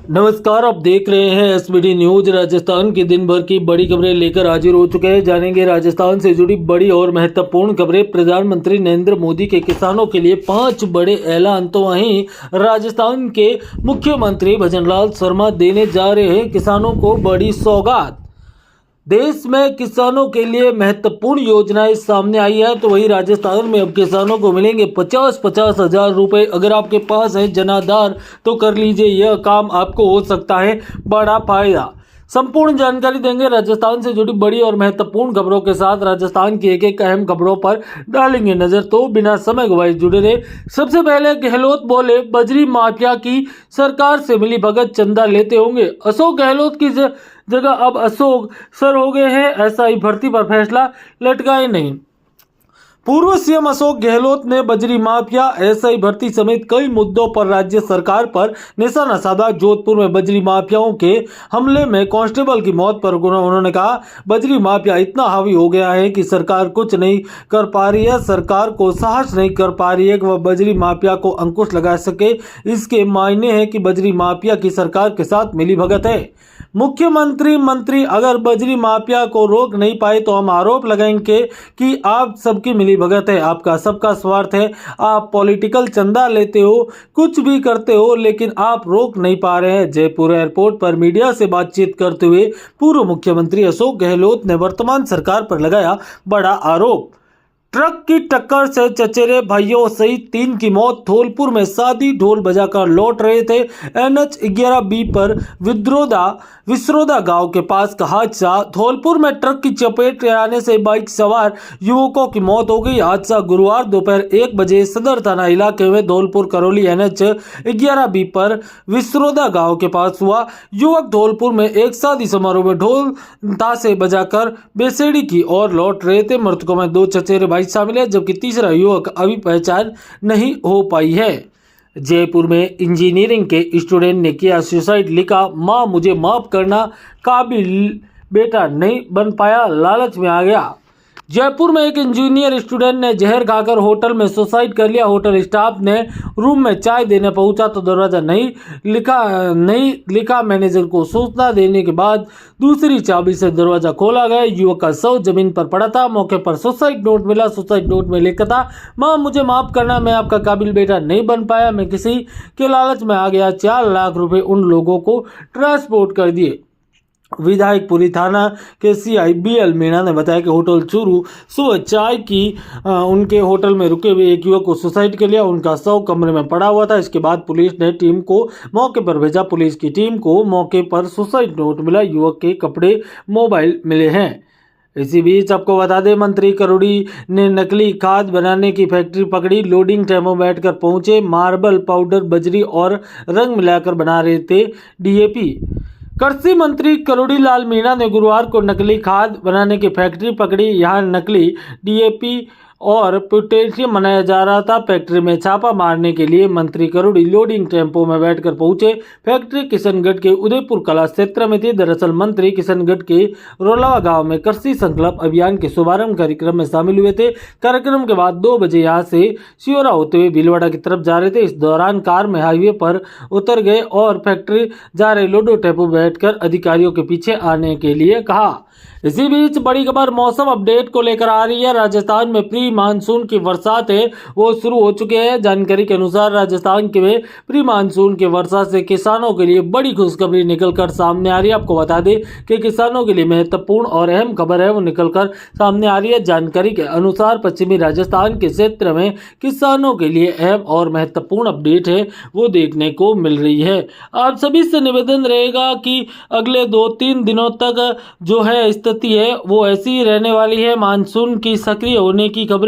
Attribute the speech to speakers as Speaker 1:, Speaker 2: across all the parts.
Speaker 1: नमस्कार, आप देख रहे हैं एसबीडी न्यूज। राजस्थान की दिन भर की बड़ी खबरें लेकर हाजिर हो चुके हैं। जानेंगे राजस्थान से जुड़ी बड़ी और महत्वपूर्ण खबरें। प्रधानमंत्री नरेंद्र मोदी के किसानों के लिए 5 बड़े ऐलान, तो वहीं राजस्थान के मुख्यमंत्री भजनलाल शर्मा देने जा रहे हैं किसानों को बड़ी सौगात। देश में किसानों के लिए महत्वपूर्ण योजनाएं सामने आई है, तो वही राजस्थान में अब किसानों को मिलेंगे 50-50 हजार रुपए। अगर आपके पास है जनाधार तो कर लीजिए, यह काम आपको हो सकता है बड़ा फायदा। संपूर्ण जानकारी देंगे। राजस्थान से जुड़ी बड़ी और महत्वपूर्ण खबरों के साथ राजस्थान की एक एक अहम खबरों पर डालेंगे नजर, तो बिना समय गवाए जुड़े रहे। सबसे पहले गहलोत बोले, बजरी माफिया की सरकार से मिली भगत चंदा लेते होंगे। अशोक गहलोत की जगह अब अशोक सर हो गए हैं। एसआई भर्ती पर फैसला लटकाए नहीं। पूर्व सीएम अशोक गहलोत ने बजरी माफिया, एसआई भर्ती समेत कई मुद्दों पर राज्य सरकार पर निशाना साधा। जोधपुर में बजरी माफियाओं के हमले में कांस्टेबल की मौत पर उन्होंने कहा, बजरी माफिया इतना हावी हो गया है कि सरकार कुछ नहीं कर पा रही है। सरकार को साहस नहीं कर पा रही है कि वह बजरी माफिया को अंकुश लगा सके। इसके मायने है कि बजरी माफिया की सरकार के साथ मिली भगत है। मुख्यमंत्री अगर बजरी माफिया को रोक नहीं पाए तो हम आरोप लगाएंगे कि आप सबकी मिली भगत है, आपका सबका स्वार्थ है। आप पॉलिटिकल चंदा लेते हो, कुछ भी करते हो, लेकिन आप रोक नहीं पा रहे हैं। जयपुर एयरपोर्ट पर मीडिया से बातचीत करते हुए पूर्व मुख्यमंत्री अशोक गहलोत ने वर्तमान सरकार पर लगाया बड़ा आरोप। ट्रक की टक्कर से चचेरे भाइयों सहित 3 की मौत। धौलपुर में शादी ढोल बजाकर लौट रहे थे। NH 11B पर विस्रोदा गांव के पास का हादसा। धौलपुर में ट्रक की चपेट में आने से बाइक सवार युवकों की मौत हो गई। हादसा गुरुवार दोपहर 1 बजे सदर थाना इलाके में धौलपुर करौली NH 11B पर विस्रोदा गांव के पास हुआ। युवक धौलपुर में एक शादी समारोह में ढोल ताशे बजाकर बेसेड़ी की ओर लौट रहे थे। मृतकों में 2 चचेरे भाई शामिल है, जबकि तीसरा युवक अभी पहचान नहीं हो पाई है। जयपुर में इंजीनियरिंग के स्टूडेंट ने किया सुसाइड। लिखा, मां मुझे माफ करना, काबिल बेटा नहीं बन पाया, लालच में आ गया। जयपुर में एक इंजीनियर स्टूडेंट ने जहर खाकर होटल में सुसाइड कर लिया। होटल स्टाफ ने रूम में चाय देने पहुंचा तो दरवाजा नहीं लिखा। मैनेजर को सूचना देने के बाद दूसरी चाबी से दरवाजा खोला गया। युवक का शव जमीन पर पड़ा था। मौके पर सुसाइड नोट मिला। सुसाइड नोट में लिखा था, मां मुझे माफ करना, मैं आपका काबिल बेटा नहीं बन पाया, मैं किसी के लालच में आ गया। 4 लाख रुपए उन लोगों को ट्रांसपोर्ट कर दिए। विधायकपुरी थाना के CI BL मीणा ने बताया कि होटल चूरू सुबह चाय की उनके होटल में रुके हुए एक युवक को सुसाइड कर लिया। उनका शव कमरे में पड़ा हुआ था। इसके बाद पुलिस ने टीम को मौके पर भेजा। पुलिस की टीम को मौके पर सुसाइड नोट मिला, युवक के कपड़े, मोबाइल मिले हैं। इसी बीच आपको बता दें, मंत्री करोड़ी ने नकली खाद बनाने की फैक्ट्री पकड़ी। लोडिंग टेम्पो में बैठकर पहुंचे। मार्बल पाउडर, बजरी और रंग मिलाकर बना रहे थे DAP। कृषि मंत्री करोड़ी लाल मीणा ने गुरुवार को नकली खाद बनाने की फैक्ट्री पकड़ी। यहां नकली DAP और पोटेशियम बनाया जा रहा था। फैक्ट्री में छापा मारने के लिए मंत्री करोड़ी लोडिंग टेम्पो में बैठकर पहुंचे। फैक्ट्री किशनगढ़ के उदयपुर कला क्षेत्र में थी। दरअसल मंत्री किशनगढ़ के रोलावा गांव में कृषि संकल्प अभियान के शुभारंभ कार्यक्रम में शामिल हुए थे। कार्यक्रम के बाद 2 बजे यहां से सियोरा होते हुए भीलवाड़ा की तरफ जा रहे थे। इस दौरान कार में हाईवे पर उतर गए और फैक्ट्री जा रहे लोडो टेम्पो बैठकर अधिकारियों के पीछे आने के लिए कहा। इसी बीच बड़ी खबर मौसम अपडेट को लेकर आ रही है। राजस्थान में प्री मानसून की बरसात है वो शुरू हो चुके हैं। जानकारी के अनुसार राजस्थान के में प्री मानसून की वर्षा से किसानों के लिए बड़ी खुशखबरी निकलकर सामने आ रही है। आपको बता दें कि किसानों के लिए महत्वपूर्ण और अहम खबर है वो निकलकर सामने आ रही है। जानकारी के अनुसार पश्चिमी राजस्थान के क्षेत्र में किसानों के लिए अहम और महत्वपूर्ण अपडेट है वो देखने को मिल रही है। आप सभी से निवेदन रहेगा कि अगले 2-3 दिनों तक जो है स्थिति है वो ऐसी ही रहने वाली है। मानसून की सक्रिय होने की खबरें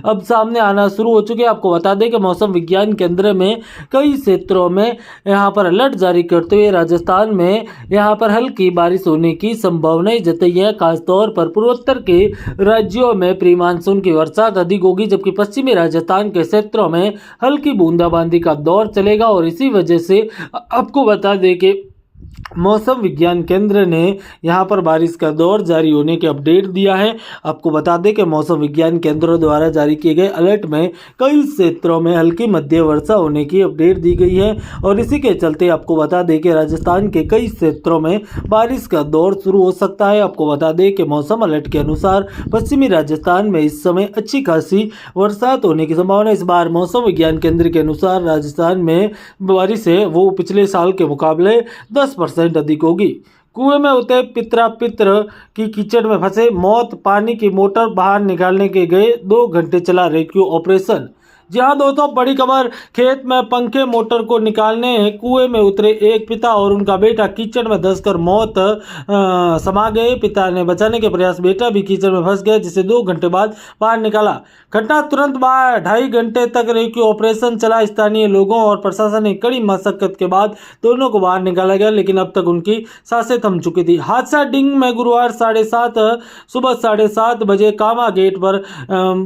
Speaker 1: अब सामने आना शुरू हो चुकी है। आपको बता दें कि मौसम विज्ञान केंद्र में कई क्षेत्रों में यहां पर अलर्ट जारी करते हुए राजस्थान में यहां पर हल्की बारिश होने की संभावनाएं जताई है। खासतौर पर पूर्वोत्तर के राज्यों में प्री मानसून की वर्षा अधिक होगी, जबकि पश्चिमी राजस्थान के क्षेत्रों में हल्की बूंदाबांदी का दौर चलेगा। और इसी वजह से आपको बता दें कि मौसम विज्ञान केंद्र ने यहां पर बारिश का दौर जारी होने के अपडेट दिया है। आपको बता दें कि मौसम विज्ञान केंद्रों द्वारा जारी किए गए अलर्ट में कई क्षेत्रों में हल्की मध्य वर्षा होने की अपडेट दी गई है और इसी के चलते आपको बता दें कि राजस्थान के कई क्षेत्रों में बारिश का दौर शुरू हो सकता है। आपको बता दें कि मौसम अलर्ट के अनुसार पश्चिमी राजस्थान में इस समय अच्छी खासी बरसात होने की संभावना। इस बार मौसम विज्ञान केंद्र के अनुसार राजस्थान में बारिश है वो पिछले साल के मुकाबले 10% अधिक होगी। कुएं में उतरे पित्र की कीचड़ में फंसे मौत, पानी की मोटर बाहर निकालने के गए 2 घंटे चला रेस्क्यू ऑपरेशन। जहां दोस्तों बड़ी खबर, खेत में पंखे मोटर को निकालने कुएं में उतरे एक पिता और उनका बेटा कीचड़ में धंसकर मौत समा गए। पिता ने बचाने के प्रयास, बेटा भी कीचड़ में फंस गया जिसे 2 घंटे बाद बाहर निकाला। घटना तुरंत बाद 2.5 घंटे तक रेस्क्यू ऑपरेशन चला। स्थानीय लोगों और प्रशासन ने कड़ी मशक्कत के बाद दोनों को बाहर निकाला गया, लेकिन अब तक उनकी सांसें थम चुकी थी। हादसा डिंग में गुरुवार सुबह 7:30 बजे कामा गेट पर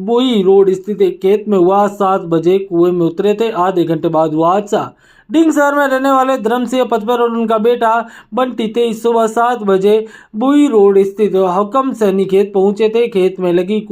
Speaker 1: बोई रोड स्थित एक खेत में हुआ। 7 बजे कुएं में उतरे थे, आधे घंटे बाद हुआ हादसा। डिंग शहर में रहने वाले धर्मसिंह पचपर और उनका बेटा बंटी 23 सुबह 7 बजे बुई रोड स्थित हकम सैनी खेत पहुंचे थे। खेत में लगी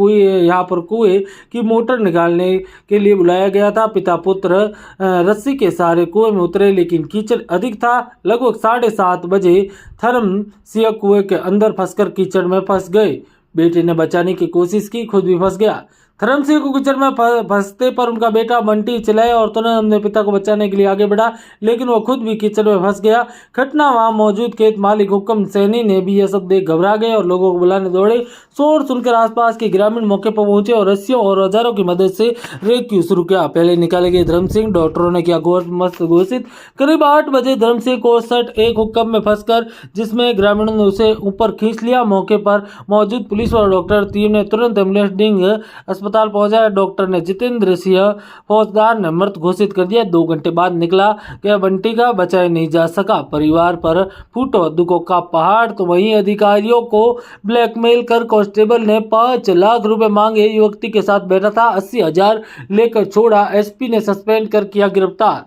Speaker 1: यहाँ पर कुएं की मोटर निकालने के लिए बुलाया गया था। पिता पुत्र रस्सी के सहारे कुएं में उतरे, लेकिन कीचड़ अधिक था। लगभग 7:30 बजे धर्मसिंह कुएं के अंदर फंसकर कीचड़ में फंस गए। बेटे ने बचाने की कोशिश की, खुद भी फंस गया। धर्मसिंह को कीचड़ में फंसते पर उनका बेटा बंटी चिल्लाया और तुरंत अपने पिता को बचाने के लिए आगे बढ़ा, लेकिन वह खुद भी कीचड़ में फंस गया। घटना वहां मौजूद खेत मालिक हुक्म सैनी ने भी यह सब देख घबरा गए और लोगों को बुलाने दौड़े। शोर सुनकर आसपास के ग्रामीण मौके पर पहुंचे और रस्सियों और औजारों की मदद से रेस्क्यू शुरू किया। पहले निकाले गए धर्मसिंह, डॉक्टरों ने किया घोषित। करीब 8 बजे धर्मसिंह को एक हुक्म में फंसकर जिसमें ग्रामीणों ने उसे ऊपर खींच लिया। मौके पर मौजूद पुलिस और डॉक्टर टीम ने तुरंत एम्बुलेंस डिंग अस्पताल पहुंचा। डॉक्टर ने जितेंद्र सिंह फौजदार ने मृत घोषित कर दिया। 2 घंटे बाद निकला गया बंटी का बचाया नहीं जा सका। परिवार पर फूटो दुखों का पहाड़। तो वहीं अधिकारियों को ब्लैकमेल कर कांस्टेबल ने 5 लाख रुपए मांगे। युवती के साथ बैठा था, 80,000 लेकर छोड़ा। एसपी ने सस्पेंड कर किया गिरफ्तार।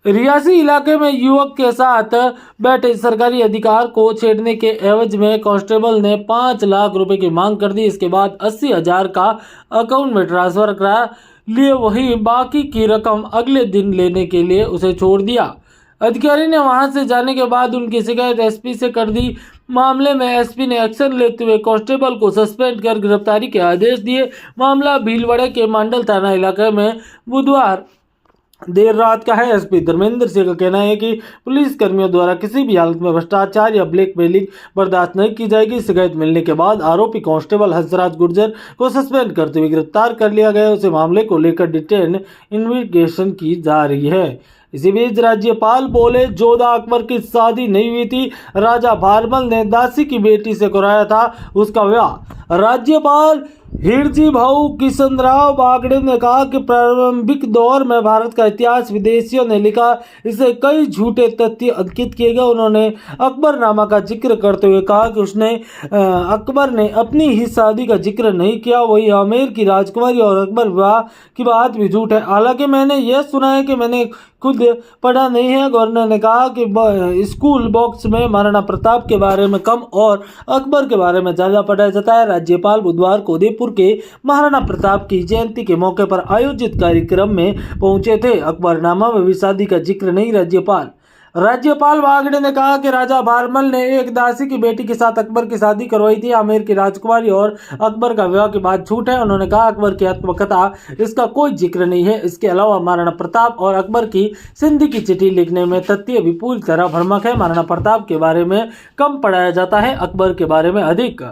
Speaker 1: रियासी इलाके में युवक के साथ बैठे सरकारी अधिकार को छेड़ने के एवज में कांस्टेबल ने 5 लाख रुपए की मांग कर दी। इसके बाद 80,000 का अकाउंट में ट्रांसफर करा लिए, वही बाकी की रकम अगले दिन लेने के लिए उसे छोड़ दिया। अधिकारी ने वहां से जाने के बाद उनकी शिकायत एसपी से कर दी। मामले में एसपी ने एक्शन लेते हुए कांस्टेबल को सस्पेंड कर गिरफ्तारी के आदेश दिए। मामला भीलवाड़ा के मांडल थाना इलाके में बुधवार देर रात का है। एसपी धर्मेंद्र सिंह का कहना है कि पुलिस कर्मियों द्वारा किसी भी हालत में भ्रष्टाचार या ब्लैकमेलिंग बर्दाश्त नहीं की जाएगी। शिकायत मिलने के बाद आरोपी कांस्टेबल हंसराज गुर्जर को सस्पेंड करते हुए गिरफ्तार कर लिया गया। उसे मामले को लेकर डिटेल इन्वेस्टिगेशन की जा रही है। इसी बीच राज्यपाल बोले, जोधा अकबर की शादी नहीं हुई थी, राजा भारमल ने दासी की बेटी से कराया था उसका विवाह। राज्यपाल हिरजी भाऊ किशनराव बागड़े ने कहा कि प्रारंभिक दौर में भारत का इतिहास विदेशियों ने लिखा, इसे कई झूठे तथ्य अंकित किए गए। उन्होंने अकबरनामा का जिक्र करते हुए कहा कि अकबर ने अपनी ही शादी का जिक्र नहीं किया। वही आमेर की राजकुमारी और अकबर विवाह की बात भी झूठ है। हालांकि मैंने यह सुना है कि मैंने खुद पढ़ा नहीं है। गवर्नर ने कहा कि स्कूल बॉक्स में महाराणा प्रताप के बारे में कम और अकबर के बारे में ज्यादा पढ़ाया जाता है। राज्यपाल बुधवार को उदयपुर के महाराणा प्रताप की जयंती के मौके पर आयोजित कार्यक्रम में पहुंचे थे। अकबरनामा में भी शादी का जिक्र नहीं। राज्यपाल बागड़े ने कहा कि राजा भारमल ने एक दासी की बेटी के साथ अकबर की शादी करवाई थी। आमेर की राजकुमारी और अकबर का विवाह की बात झूठ है। उन्होंने कहा अकबर की आत्मकथा, इसका कोई जिक्र नहीं है। इसके अलावा महाराणा प्रताप और अकबर की सिंधी की चिट्ठी लिखने में तथ्य भी पूरी तरह भ्रमक है। महाराणा प्रताप के बारे में कम पढ़ाया जाता है, अकबर के बारे में अधिक।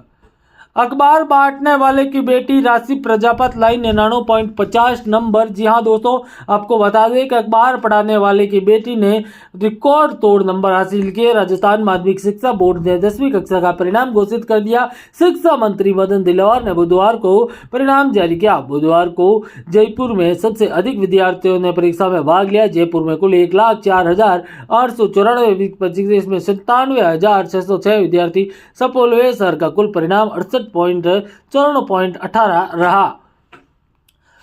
Speaker 1: अखबार बांटने वाले की बेटी राशि प्रजापत लाई 99.50 नंबर। जी हां दोस्तों, आपको बता दें कि अखबार पढ़ाने वाले की बेटी ने रिकॉर्ड तोड़ नंबर हासिल किए। राजस्थान माध्यमिक शिक्षा बोर्ड ने 10वीं कक्षा का परिणाम घोषित कर दिया। शिक्षा मंत्री मदन दिलवार ने बुधवार को परिणाम जारी किया। बुधवार को जयपुर में सबसे अधिक विद्यार्थियों ने परीक्षा में भाग लिया। जयपुर में कुल 1,04,894, इसमें 97,606 विद्यार्थी सफल हुए। शहर का कुल परिणाम 68.54 रहा।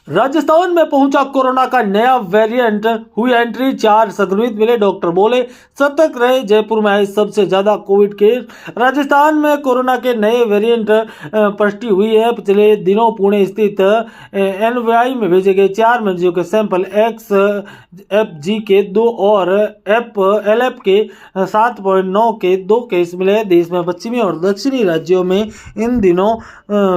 Speaker 1: राजस्थान में पहुंचा कोरोना का नया वेरिएंट, हुई एंट्री, 4 संक्रमित मिले, डॉक्टर बोले सतर्क रहे, जयपुर में आए सबसे ज्यादा कोविड केस। राजस्थान में कोरोना के नए वेरिएंट पुष्टि हुई है। पिछले दिनों पुणे स्थित एनवाई में भेजे गए 4 मरीजों के सैंपल XFG के 2 और LF के 7.9 के 2 केस मिले। देश में पश्चिमी और दक्षिणी राज्यों में इन दिनों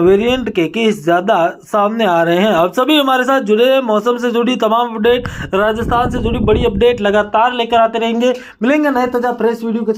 Speaker 1: वेरिएंट के केस ज्यादा सामने आ रहे हैं। अब सभी हमारे साथ जुड़े, मौसम से जुड़ी तमाम अपडेट, राजस्थान से जुड़ी बड़ी अपडेट लगातार लेकर आते रहेंगे। मिलेंगे नए ताजा फ्रेश वीडियो के साथ।